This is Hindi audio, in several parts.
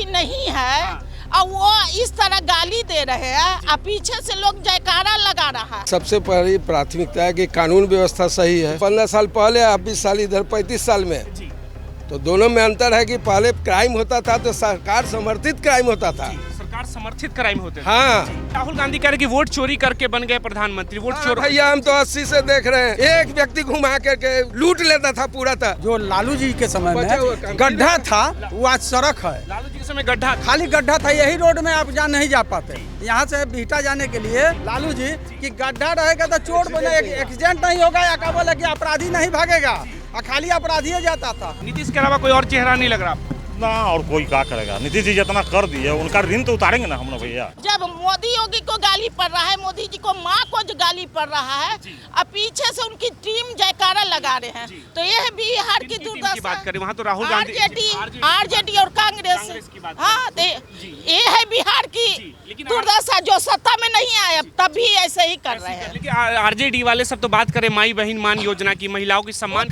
भी नहीं है और वो इस तरह गाली दे रहे हैं और पीछे से लोग जयकारा लगा रहा है। सबसे पहली प्राथमिकता है कि कानून व्यवस्था सही है। 15 साल पहले, आप 20 साल इधर 35 साल में, तो दोनों में अंतर है कि पहले क्राइम होता था तो सरकार समर्थित क्राइम होता था, सरकार समर्थित क्राइम होते थे। हाँ। राहुल गांधी कह रहे कि वोट चोरी करके बन गए प्रधानमंत्री। वोट चोर भैया हम तो 80 से देख रहे हैं, एक व्यक्ति घुमा करके लूट लेता था पूरा था। जो लालू जी के समय में गड्ढा था वो आज सड़क है। लालू जी के समय गड्ढा, खाली गड्ढा था, यही रोड में आप जा नहीं जा पाते। यहाँ से बिहटा जाने के लिए लालू जी कि गड्ढा रहेगा तो चोट बने, एक्सीडेंट नहीं होगा या क्या बोले कि अपराधी नहीं भागेगा, और खाली अपराधी जाता था। नीतीश के अलावा कोई और चेहरा नहीं लग रहा ना, और कोई क्या करेगा। नीतीश जी जितना कर दिए उनका ऋण तो उतारेंगे ना हम लोग भैया। जब मोदी योगी को गाली पड़ रहा है, मोदी जी को माँ को जो गाली पड़ रहा है और पीछे से उनकी टीम जयकारा लगा रहे हैं, तो ये है बिहार की दुर्दशा। बात करें वहाँ तो राहुल गांधी, आरजेडी और कांग्रेस, हाँ, ये है बिहार की दुर्दशा। जो सत्ता में नहीं आया तब भी ऐसे ही कर रहे हैं। लेकिन आरजेडी वाले सब तो बात करें माई बहन मान योजना की, महिलाओं की सम्मान,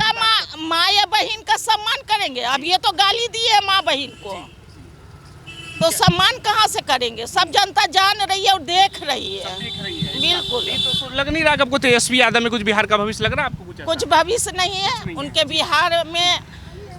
माँ या बहन का सम्मान करेंगे। अब ये तो गाली दी है माँ बहन को, तो सम्मान कहाँ से करेंगे? सब जनता जान रही है और देख रही है। बिल्कुल। तो लग नहीं रहा आपको तेजस्वी यादव में कुछ बिहार का भविष्य लग रहा है आपको? कुछ भविष्य नहीं है उनके। बिहार में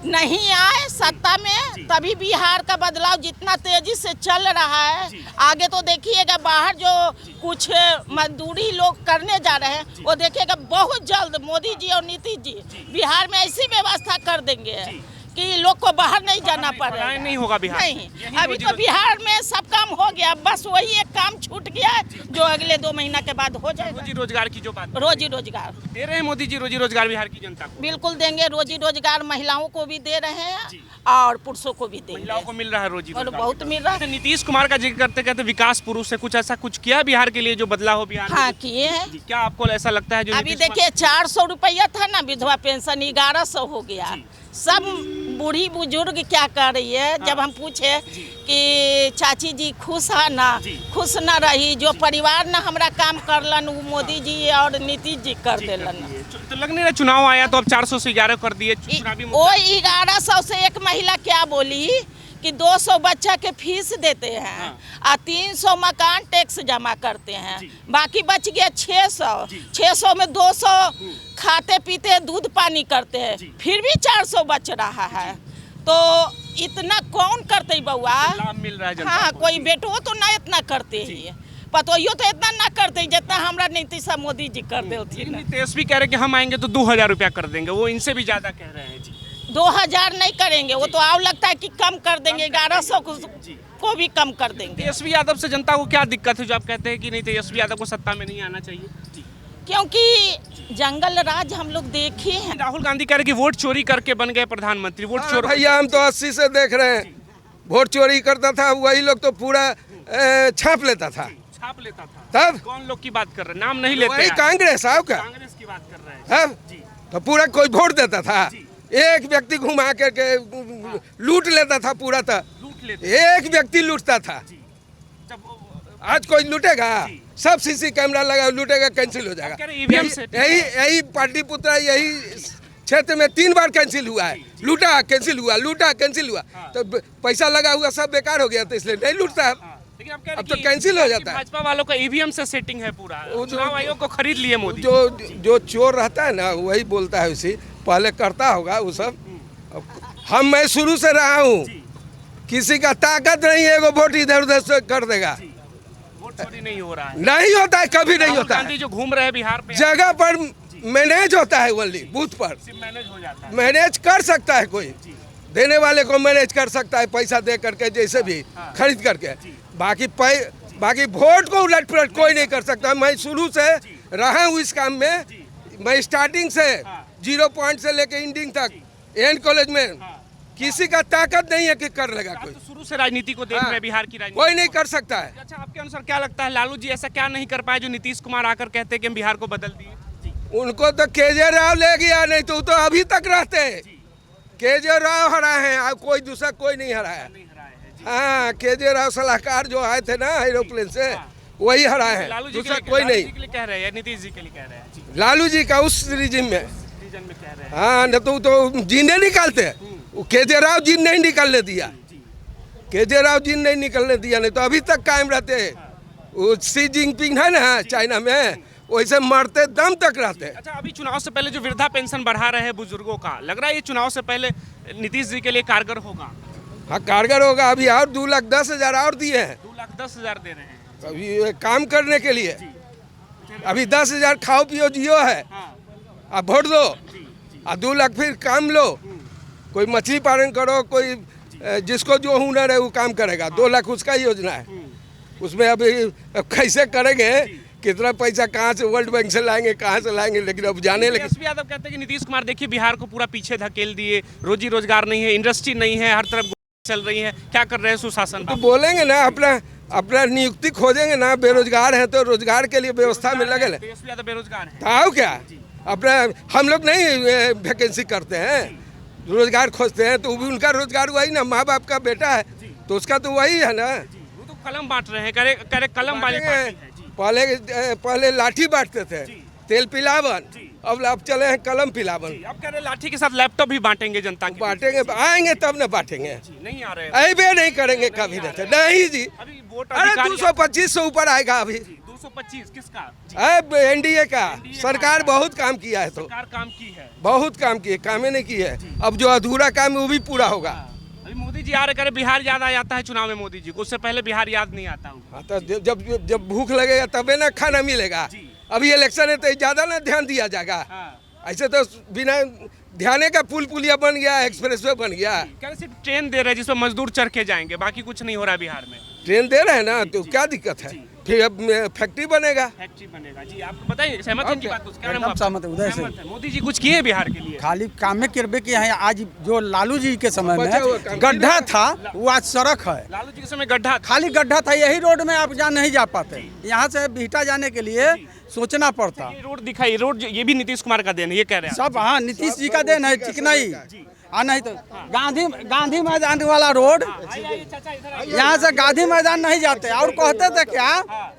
नहीं आए सत्ता में तभी बिहार का बदलाव जितना तेजी से चल रहा है, आगे तो देखिएगा बाहर जो कुछ मजदूरी लोग करने जा रहे हैं वो देखिएगा बहुत जल्द मोदी जी और नीतीश जी बिहार में ऐसी व्यवस्था कर देंगे कि लोग को बाहर नहीं जाना पड़ेगा। नहीं होगा बिहार, नहीं। अभी तो बिहार में सब काम हो गया, बस वही एक काम छूट गया जो अगले 2 महीना के बाद हो जाएगा। रोजी रोजगार की जो बात, रोजी रोजगार दे रहे हैं मोदी जी, रोजी रोजगार बिहार की जनता को बिल्कुल देंगे। रोजी रोजगार महिलाओं को भी दे रहे हैं और पुरुषों को भी देंगे। महिलाओं को मिल रहा है रोजी और रोजगार, बहुत मिल रहा है। नीतीश कुमार का जिक्र करते कहते विकास पुरुष है, कुछ ऐसा कुछ किया बिहार के लिए जो बदलाव हो बिहार? हाँ किए हैं। क्या आपको ऐसा लगता है? जो अभी देखिए 400 रुपया था ना विधवा पेंशन, 1100 हो गया। सब बूढ़ी बुजुर्ग क्या कर रही है, जब हम पूछे कि चाची जी खुश है ना, खुश न रही। जो परिवार ना हमारा काम करलन वो मोदी जी और नीतीश जी कर देलन। तो लग नहीं रहा चुनाव आया तो अब 400 से 11 कर दिए। वो 1100 से एक महिला क्या बोली कि 200 बच्चा के फीस देते हैं और 300 मकान टैक्स जमा करते हैं, बाकी बच गया 600 में 200 खाते पीते दूध पानी करते हैं, फिर भी 400 बच रहा है। तो इतना कौन करते बउआ? मिल रहा है। हाँ, कोई बेटो तो ना इतना करते ही, पतोइयो तो इतना ना करते जितना हमारा नीतीश मोदी जी कर देती। तेजस्वी कह रहे कि हम आएंगे तो 2000 रुपया कर देंगे, वो इनसे भी ज्यादा कह रहे हैं। 2000 नहीं करेंगे, वो तो आओ लगता है कि कम कर देंगे, 1100 को भी कम कर देंगे। तेजस्वी यादव से जनता को क्या दिक्कत है जो आप कहते हैं कि नहीं तेजस्वी यादव को सत्ता में नहीं आना चाहिए? क्योंकि जंगल राज हम लोग देखे हैं। राहुल गांधी कह रहे कि वोट चोरी करके बन गए प्रधानमंत्री। वोट चोर भैया हम तो 80 से देख रहे हैं, वोट चोरी करता था वही लोग तो पूरा छाप लेता था। छाप लेता था तब कौन लोग की बात कर रहे हैं? नाम नहीं लेते। वही कांग्रेस साहब का, कांग्रेस की बात कर रहे हैं। तो पूरा कोई वोट देता था, एक व्यक्ति घुमा करके लूट लेता था पूरा था, लूट लेते, एक व्यक्ति लूटता था। आज कोई लूटेगा? सब सीसी कैमरा लगा, लूटेगा कैंसिल हो जाएगा। यही पाटलिपुत्र यही क्षेत्र में 3 बार कैंसिल हुआ है। लूटा कैंसिल हुआ, लूटा कैंसिल हुआ, तो पैसा लगा हुआ सब बेकार हो गया, तो इसलिए नहीं लूटता है। अब तो कैंसिल हो जाता है। भाजपा वालों का ईवीएम से सेटिंग है पूरा, चुनाव आयोग को खरीद लिए मोदी। जो चोर रहता है ना वही बोलता है, उसी पहले करता होगा वो सब। मैं शुरू से रहा हूँ, किसी का ताकत नहीं है वो वोट इधर उधर से कर देगा। वोट चोरी नहीं हो रहा है, नहीं होता है, कभी नहीं होता है। गांधी जो घूम रहे हैं बिहार पे, जगह पर मैनेज होता है, ओनली बूथ पर मैनेज हो जाता है। मैनेज कर सकता है कोई, देने वाले को मैनेज कर सकता है पैसा दे करके, जैसे भी खरीद करके। बाकी वोट को उलट पुलट कोई नहीं कर सकता। मैं शुरू से रहा हूँ इस काम में, मैं स्टार्टिंग से 0 पॉइंट से लेके एंडिंग तक एंड कॉलेज में, किसी का ताकत नहीं है कि कर लेगा कोई। तो शुरू से राजनीति को देख रहे हैं, बिहार की राजनीति कोई नहीं कर सकता है। अच्छा, आपके अनुसार क्या लगता है लालू जी ऐसा क्या नहीं कर पाए जो नीतीश कुमार आकर कहते हैं कि हम बिहार को बदल दिए? उनको तो केजरीवाल ले गया, नहीं तो अभी तक रहते। केजरीवाल हरा है, कोई दूसरा कोई नहीं हरा है। हाँ, केजरीवाल सलाहकार जो आए थे ना एरोप्लेन से, वही हरा है, दूसरा कोई नहीं। कह रहे हैं नीतीश जी के लिए कह रहे हैं, लालू जी का उस रीजन में कह रहे हैं। हाँ, न तो जीने निकालते, केजरीवाल जी नहीं निकालने दिया। केजरीवाल जी नहीं निकलने दिया, नहीं तो अभी तक कायम रहते। वो शी जिनपिंग है ना चाइना में, वैसे मरते दम तक रहते। अच्छा, अभी चुनाव से पहले जो वृद्धा पेंशन बढ़ा रहे हैं बुजुर्गों का, लग रहा है ये चुनाव से पहले नीतीश जी के लिए कारगर होगा? हाँ कारगर होगा। अभी और 2,10,000 और दिए हैं। 2,10,000 दे रहे हैं अभी ये काम करने के लिए। अभी 10,000 खाओ पियो जियो है, अब वोट दो। और 2 लाख फिर काम लो, कोई मछली पालन करो, कोई जिसको जो हुनर है वो काम करेगा। 2 लाख उसका योजना है। उसमें अभी कैसे करेंगे, कितना पैसा कहाँ से वर्ल्ड बैंक से लाएंगे, कहाँ से लाएंगे, लेकिन अब जाने लगे। तेजस्वी यादव कहते हैं कि नीतीश कुमार देखिए बिहार को पूरा पीछे धकेल दिए, रोजी रोजगार नहीं है, इंडस्ट्री नहीं है, हर तरफ चल रही है, क्या कर रहे हैं सुशासन? तो बोलेंगे ना, अपना नियुक्ति खोजेंगे ना। बेरोजगार है तो रोजगार के लिए व्यवस्था में लगे। तेजस्वी यादव बेरोजगार है, तो क्या अपना हम लोग नहीं वैकेंसी करते हैं, रोजगार खोजते हैं। तो भी उनका रोजगार वही ना, माँ बाप का बेटा है तो उसका तो वही है ना। वो तो कलम बांट रहे हैं, करे कलम वाली पार्टी है। पहले लाठी बांटते थे, तेल पिलावन, अब चले हैं कलम पिलावन। अब कह रहे लाठी के साथ लैपटॉप भी बांटेंगे जनता की। बांटेंगे, आएंगे तब न बांटेंगे। नहीं आ रहे, ऐबे नहीं करेंगे कभी नहीं जी। अभी वोट अरे 225 से ऊपर आएगा अभी। 225 किसका? एनडीए का। सरकार बहुत काम किया है, तो सरकार काम की है, बहुत काम की है, कामें नहीं की है। अब जो अधूरा काम है वो भी पूरा होगा। अभी मोदी जी आ रहे, करे बिहार याद आ जाता है चुनाव में मोदी जी को, उससे पहले बिहार याद नहीं आता हूँ। हाँ, तो जब भूख लगेगा तबे ना खाना मिलेगा। अभी इलेक्शन है तो ज्यादा ना ध्यान दिया जाएगा। ऐसे तो बिना ध्यान का पुलिया बन गया, एक्सप्रेस वे बन गया। क्या सिर्फ ट्रेन दे रहे हैं जिसमें मजदूर चढ़ के जाएंगे, बाकी कुछ नहीं हो रहा है बिहार में? ट्रेन दे रहे हैं ना, तो क्या दिक्कत है? फिर अब फैक्ट्री बनेगा। फैक्ट्री बनेगा। जी आप बताइए, सहमत हैं इनकी बात से? क्या नाम एकदम आपका? सहमत है, उदय से। सहमत है। मोदी जी कुछ किए बिहार के लिए? खाली काम में किरबे किए हैं। आज जो लालू जी के समय बचा हुआ में काम गड्ढा था वो आज सड़क है। लालू जी के समय गड्ढा था। खाली गड्ढा था, यही रोड में आप जा नहीं जा पाते। यहाँ से बिहटा जाने के लिए सोचना पड़ता। ये रोड दिखाई, रोड ये भी नीतीश कुमार का देन है, ये कह रहे हैं सब हाँ नीतीश जी का देन है, चिकनाई। नहीं तो गांधी मैदान वाला रोड, यहाँ से गांधी मैदान नहीं जाते। और कहते थे क्या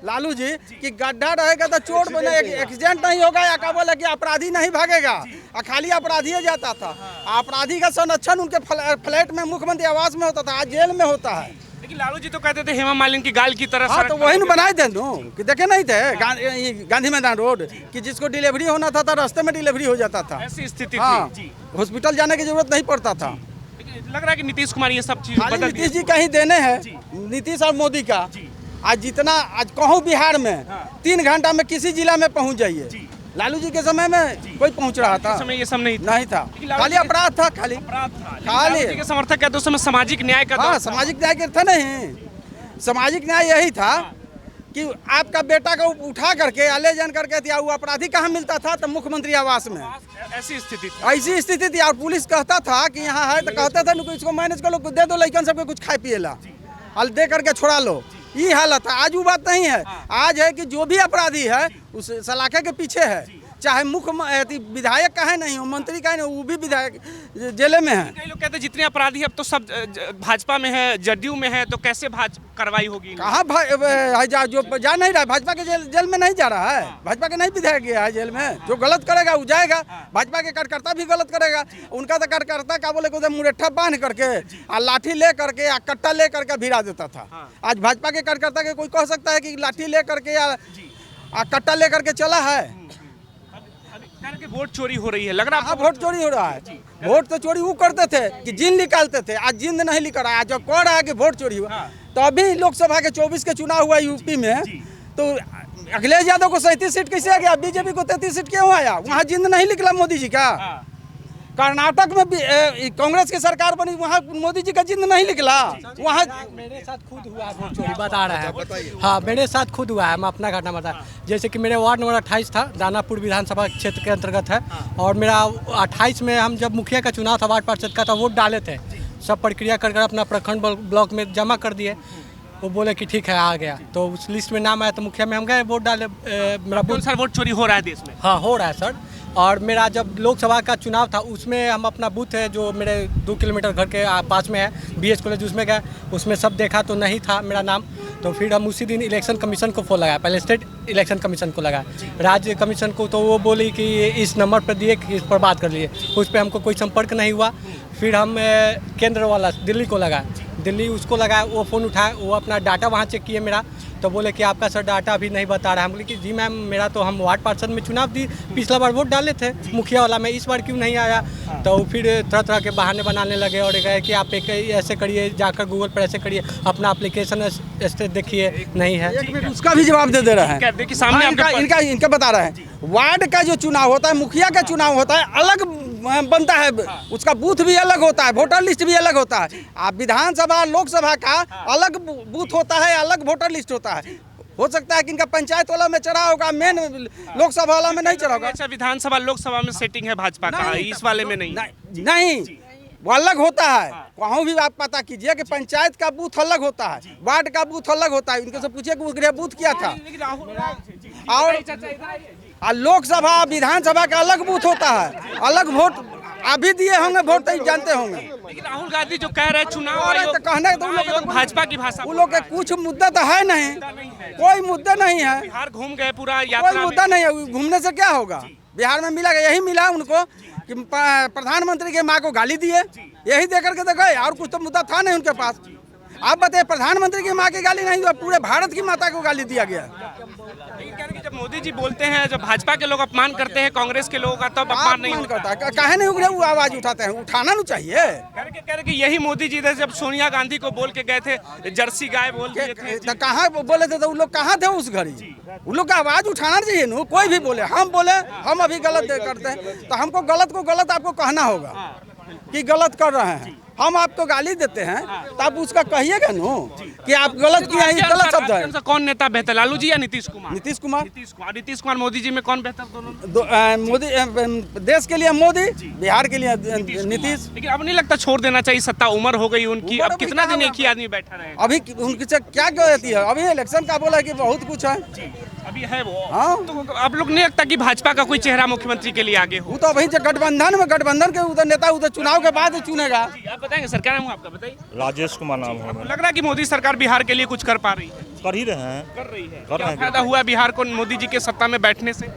लालू जी कि गड्ढा रहेगा तो चोट बने, एक्सीडेंट नहीं होगा, या क्या बोले कि अपराधी नहीं भागेगा, खाली अपराधी जाता था। अपराधी का संरक्षण उनके फ्लैट में, मुख्यमंत्री आवास में होता था, आज जेल में होता है। लेकिन लालू जी तो कहते थे हेमा मालिनी की गाल की तरह। हाँ तो वही बनाए थे कि देखे नहीं थे गांधी मैदान रोड कि जिसको डिलीवरी होना था तो रास्ते में डिलीवरी हो जाता था। ऐसी स्थिति हाँ, थी। हॉस्पिटल जाने की जरूरत नहीं पड़ता था। लेकिन लग रहा है कि नीतीश कुमार ये सब चीज खाली बदल नीतीश जी का ही देने हैं, नीतीश और मोदी का। आज जितना आज कहूँ बिहार में 3 घंटा में किसी जिला में पहुँच जाइए। लालू जी के समय में कोई पहुँच रहा था? समय ये सब नहीं था, खाली अपराध था। खाली लालू जी के समर्थक कहते उस समय सामाजिक न्याय का। हाँ, सामाजिक न्याय के था नहीं। सामाजिक न्याय यही था कि आपका बेटा को उठा करके ले जान करके दिया, वो अपराधी कहाँ मिलता था? तो मुख्यमंत्री आवास में। ऐसी स्थिति थी। ऐसी स्थिति थी। और पुलिस कहता था कि यहाँ है तो कहते थे इसको मैनेज कर लो, दे दो लड़कन सबको कुछ खाए पिए ला, हल दे करके छोड़ा लो। ये हालत है। आज वो बात नहीं है। आज है कि जो भी अपराधी है उस सलाखे के पीछे है, चाहे मुख्य विधायक का है नहीं हो, मंत्री का है नहीं, वो भी विधायक जेल में है। कई लोग कहते हैं जितने अपराधी अब तो सब भाजपा में है, जदयू में है, तो कैसे कार्रवाई होगी? कहाँ जो जा नहीं रहा है भाजपा के जेल में नहीं जा रहा है। भाजपा के नहीं विधायक गया है जेल में। जो गलत करेगा वो जाएगा। भाजपा के कार्यकर्ता भी गलत करेगा, उनका तो कार्यकर्ता क्या बोले उधर मुरेठा बांध करके और लाठी ले करके या कट्टा ले करके भिड़ा देता था। आज भाजपा के कार्यकर्ता के कोई कह सकता है कि लाठी ले करके या कट्टा ले करके चला है? कि वोट चोरी हो रही है, लग रहा है। वोट चोरी हो रहा है। वोट तो चोरी वो करते थे कि जिंद निकालते थे, आज जिंद नहीं निकल रहा है। जब कह रहा है कि वोट चोरी हुआ, तो अभी लोकसभा के 24 के चुनाव हुआ यूपी में, तो अखिलेश यादव को 37 सीट कैसे आ गया? बीजेपी को 33 सीट क्यों आया? वहाँ जिंद नहीं निकला मोदी जी का। कर्नाटक में कांग्रेस की सरकार बनी, वहाँ मोदी जी का जिंद नहीं निकला। वहाँ मेरे साथ खुद हुआ है वोट चोरी, बता रहा है। हाँ, मेरे साथ खुद हुआ है, मैं अपना घटना बता। जैसे कि मेरे वार्ड नंबर 28 था, दानापुर विधानसभा क्षेत्र के अंतर्गत है, और मेरा 28 में हम जब मुखिया का चुनाव था, वार्ड पार्षद का था, वोट डाले थे। सब प्रक्रिया कर अपना प्रखंड ब्लॉक में जमा कर दिए। वो बोले कि ठीक है आ गया, तो उस लिस्ट में नाम आया, तो मुखिया में हम गए वोट डाले। मेरा वोट चोरी हो रहा है देश में? हाँ, हो रहा है सर। और मेरा जब लोकसभा का चुनाव था, उसमें हम अपना बूथ है जो मेरे 2 किलोमीटर घर के पास में है, BH कॉलेज, उसमें गए, उसमें सब देखा तो नहीं था मेरा नाम। तो फिर हम उसी दिन इलेक्शन कमीशन को फ़ोन लगाया, पहले स्टेट इलेक्शन कमीशन को लगाया, राज्य कमीशन को, तो वो बोली कि इस नंबर पर दिए कि इस पर बात कर लिए। उस पर हमको कोई संपर्क नहीं हुआ। फिर हम केंद्र वाला दिल्ली को लगाया, दिल्ली उसको लगाया, वो फ़ोन उठाया, वो अपना डाटा वहाँ चेक किए मेरा, तो बोले कि आपका सर डाटा अभी नहीं बता रहा है। हम बोले कि जी मैम मेरा तो हम वार्ड पार्षद में चुनाव दी, पिछला बार वोट डाले थे मुखिया वाला में, इस बार क्यों नहीं आया। तो फिर तरह तरह के बहाने बनाने लगे और कहे कि आप एक ऐसे करिए, जाकर गूगल पर ऐसे करिए, अपना एप्लीकेशन स्टेट देखिए, नहीं है। उसका भी जवाब दे रहे हैं। देखिए सामने इनका बता रहे हैं, वार्ड का जो चुनाव होता है, मुखिया का चुनाव होता है, अलग बनता है, उसका बूथ भी अलग होता है, वोटर लिस्ट भी अलग होता है। आप विधानसभा लोकसभा का अलग बूथ होता है, अलग वोटर लिस्ट होता है। हो सकता है कि इनका पंचायत वाला में चढ़ा होगा, मेन लोकसभा वाला में नहीं चढ़ा होगा। अच्छा, विधानसभा लोकसभा में सेटिंग है भाजपा का, इस वाले में नहीं। नहीं, वो अलग होता है। कहूँ भी आप पता कीजिए कि पंचायत का बूथ अलग होता है, वार्ड का बूथ अलग होता है। इनके से पूछिए कि वो बूथ क्या था। और लोकसभा विधानसभा का अलग बूथ होता है, अलग वोट अभी दिए होंगे वोट, तो जानते होंगे। लेकिन राहुल गांधी जो कह रहे हैं चुनाव आयोग, तो कहने तो उन लोग आयोग भाजपा की भाषा, उन लोग के कुछ मुद्दा तो है नहीं, कोई मुद्दा नहीं है। बिहार घूम गए पूरा कोई यात्रा मुद्दा नहीं है, घूमने से क्या होगा। बिहार में मिला, यही मिला उनको कि प्रधानमंत्री के माँ को गाली दिए, यही दे करके तो गए, और कुछ तो मुद्दा था नहीं उनके पास। आप बताइए, प्रधानमंत्री की माँ की गाली नहीं हुआ, पूरे भारत की माता को गाली दिया गया। लेकिन कह रहे कि जब मोदी जी बोलते हैं, जब भाजपा के लोग अपमान करते हैं कांग्रेस के लोगों का, तब अपमान नहीं होता। करता, काहे नहीं उगरे वो आवाज उठाते हैं, उठाना नहीं चाहिए। कह रहे कि यही मोदी जी थे जब सोनिया गांधी को बोल के गए थे जर्सी गाय बोल दिए थे। तो कहाँ बोले थे, तो उन लोग कहाँ थे उस घड़ी। उन लोग का आवाज उठाना चाहिए ना, कोई भी बोले, हम बोले हम अभी गलत करते हैं, तो हमको गलत को गलत आपको कहना होगा कि गलत कर रहे हैं। हम आपको गाली देते हैं तो आप उसका कहिएगा नो कि आप गलत किया है, गलत शब्द है। कौन नेता बेहतर, लालू जी या नीतीश कुमार? नीतीश कुमार। नीतीश कुमार मोदी जी में कौन बेहतर? दोनों मोदी, देश के लिए मोदी, बिहार के लिए नीतीश। लेकिन अब नहीं लगता छोड़ देना चाहिए, सत्ता उम्र हो गई उनकी, अब कितना दिन एक ही आदमी बैठा रहे? अभी उनकी क्या गलती है, अभी इलेक्शन का बोला कि बहुत कुछ है, अभी है वो। हाँ, तो आप लोग नहीं लगता कि भाजपा का कोई चेहरा मुख्यमंत्री के लिए आगे हो? वो तो अभी गठबंधन के उधर नेता उधर चुनाव के बाद चुनेगा। आप बताएंगे सर, क्या नाम है आपका, बताइए। राजेश कुमार नाम है। लग रहा है कि मोदी सरकार बिहार के लिए कुछ कर पा रही है? कर ही रहे हैं। क्या फायदा हुआ बिहार को मोदी जी के सत्ता में बैठने से?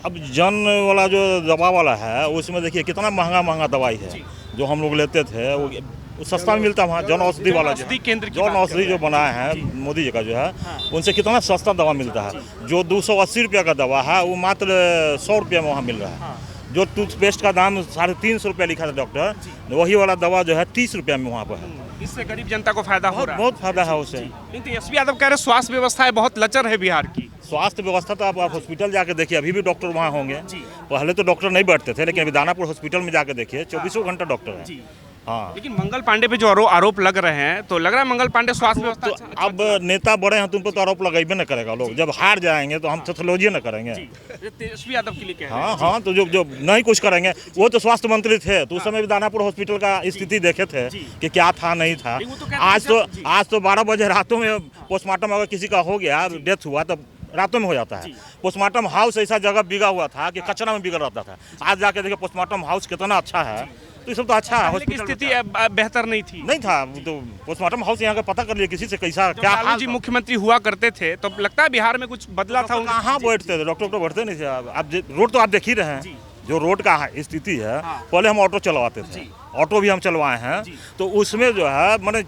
अब जन वाला जो दवा वाला है, उसमें देखिए कितना महंगा दवाई है जो हम लोग लेते थे, वो सस्ता में मिलता वहाँ। जन औषधि वाला जन औषधि जो बनाया है मोदी जी का जो है, उनसे कितना सस्ता दवा मिलता है। जो 280 रुपये का दवा है, वो मात्र 100 रुपये में वहाँ मिल रहा है। जो टूथपेस्ट का दाम 350 रुपये लिखा था डॉक्टर, वही वाला दवा जो है 30 रुपये में वहाँ पर है। इससे गरीब जनता को फायदा हो रहा है। बहुत फायदा है उससे। लेकिन तेजस्वी यादव कह रहे स्वास्थ्य व्यवस्था है बहुत लचर है बिहार की। स्वास्थ्य व्यवस्था तो आप हॉस्पिटल जाके देखिए, अभी भी डॉक्टर वहाँ होंगे। पहले तो डॉक्टर नहीं बैठते थे, लेकिन अभी दानापुर हॉस्पिटल में जाके देखिए 24 घंटा डॉक्टर है। हाँ, लेकिन मंगल पांडे पे जो आरोप लग रहे हैं, तो लग रहा है मंगल पांडे स्वास्थ्य व्यवस्था तो अब नेता बड़े हैं, तुम पे तो आरोप लगाइबे न करेगा लोग। जब हार जाएंगे तो हम सोशोलॉजी न करेंगे। तेजस्वी यादव के लिए कह रहे हैं। हाँ, तो जो नहीं कुछ करेंगे, वो तो स्वास्थ्य मंत्री थे, तो उस समय भी दानापुर हॉस्पिटल का स्थिति देखे थे कि क्या था नहीं था। आज तो 12 बजे रातों में पोस्टमार्टम अगर किसी का हो गया, डेथ हुआ, तो रातों में हो जाता है। पोस्टमार्टम हाउस ऐसा जगह बिगा हुआ था कि कचरा में बिगड़ रहता था। आज जाके देखिए पोस्टमार्टम हाउस कितना अच्छा है। तो ये सब तो अच्छा है। की स्थिति बेहतर नहीं थी, नहीं था। तो पोस्टमार्टम हाउस यहाँ का पता कर लिया किसी से, कैसा क्या लालू जी मुख्यमंत्री हुआ करते थे, तो लगता है बिहार में कुछ बदला था? कहाँ बैठते थे डॉक्टर, बैठते नहीं थे। अब रोड तो आप देख ही रहे हैं, जो रोड का स्थिति है। पहले हम ऑटो चलवाते थे, ऑटो भी हम चलवाए हैं, तो उसमें जो है मैंने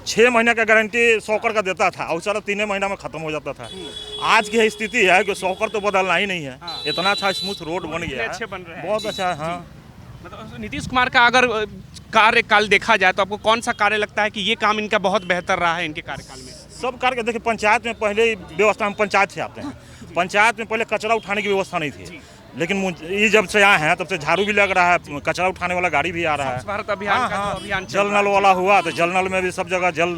6 महीने का गारंटी 100 का देता था, और सारा 3 महीना में खत्म हो जाता था। आज की स्थिति है कि 100 तो बदलना ही नहीं है। इतना अच्छा स्मूथ रोड बन गया है, बहुत अच्छा है। हाँ, मतलब नीतीश कुमार का अगर कार्यकाल देखा जाए, तो आपको कौन सा कार्य लगता है कि ये काम इनका बहुत बेहतर रहा है इनके कार्यकाल में? सब कार्य देखिए, पंचायत में पहले व्यवस्था, हम पंचायत से आते हैं, पंचायत में पहले कचरा उठाने की व्यवस्था नहीं थी, लेकिन ये जब से आए हैं तब से झाड़ू भी लग रहा है, कचरा उठाने वाला गाड़ी भी आ रहा है। भारत अभियान जल नल वाला हुआ, तो जल नल में भी सब जगह जल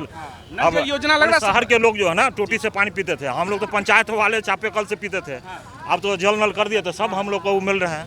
अब योजना लग रहा है। शहर के लोग जो है ना, टोटी से पानी पीते थे, हम लोग तो पंचायत वाले चापेकल से पीते थे। अब तो जल नल कर दिए, तो सब हम लोग को मिल रहे हैं।